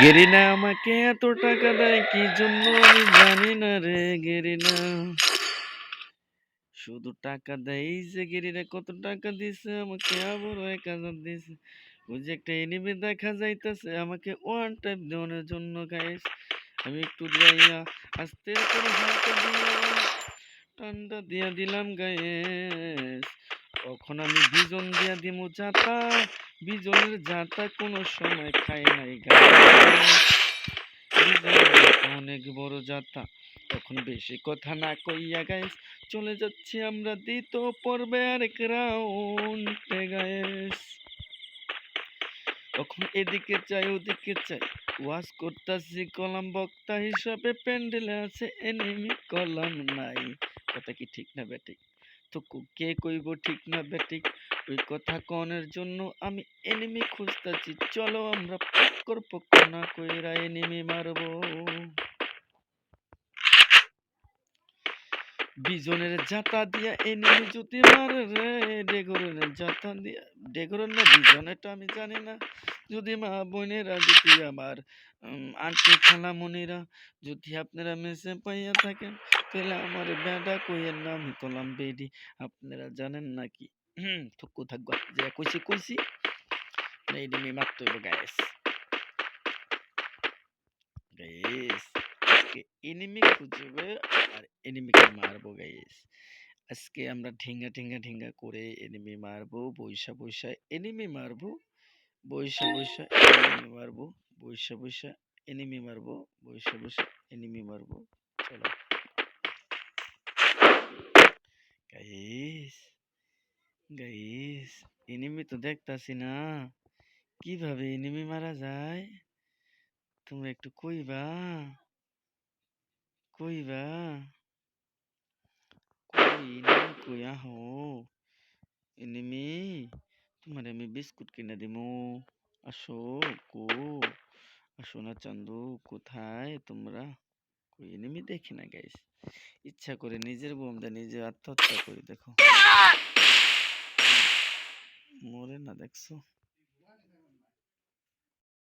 Garena আমাকে এত টাকা দেয় কি জন্য আমি জানি না রে গেরিনা। শুধু টাকা দেয় এই যে গেরিনা কত টাকা দিছে আমাকে আবার 1000 দিছে। ওই যে একটা এনিমে দেখা যাইতেছে আমাকে ওয়ান টাইম দেওয়ার জন্য গাইস। আমি একটু যাইয়া আস্তে করে হালকা দিয়ে ঠান্ডা দিয়া দিলাম গাইস। তখন আমি বিজন দিয়া দিমু জাতা। বিজনের জাতা কোনো সময় খাই নাই গাইস। বিজনের জাতা অনেক বড় জাতা। তখন বেশি কথা না কইয়া গাইস চলে যাচ্ছি আমরা দ্বিতীয় পর্বে আরেক রাউন্ডে গাইস। তখন এদিকে চাই ওদিকে চাই ওয়াজ করতাছি কলাম বক্তা হিসাবে প্যান্ডেলে আছে এনিমি কলাম নাই। কথা কি ঠিক না বেঠিক? তো কে কইব ঠিক না বেঠিক? ওই কথা কনের জন্য আমি এনিমি খুঁজতাছি। চলো আমরা পক্কর না কইরা এনিমি মারবো। বিজনের জাতা দিয়া এনিমি যদি মারে রে ডেগরেনের জাতা দিয়া ডেগরেন না বিজন এটা আমি জানি না। যদি মা বোনেরা যদি আমার আন্টি খালামণিরা যদি আপনারা মেসে পাইয়া থাকেন তাহলে আমার বেডা কইয়ের নাম কলাম বেডি। আপনারা জানেন নাকি? থুকু থাকবা যে কইছি এনিমি মারতে হইব গাইস। গাইস আজকে এনিমি খুঁজবে আর এনিমিকে মারবো গাইস। আজকে আমরা ঢিঙ্গা করে এনিমি মারবো। বইসা এনিমি মারবো। বইসা এনিমি মারবো। বইসা এনিমি মারবো। বইসা এনিমি মারবো। চলো গাইস। গাইস এনিমি তো দেখতাছি না। কিভাবে এনিমি মারা যায়? তোমরা একটু কইবা? কইবা? কই এনিমি কই আহো? এনিমি তোমারে আমি বিস্কুট কিনে দিমু। আসো কো আসো না চান্দু কোথায় তোমরা? কই এনিমি দেখি না গাইস। ইচ্ছা করে নিজের বোম দিয়ে নিজে আত্মহত্যা করি দেখো। মরে না দেখছো?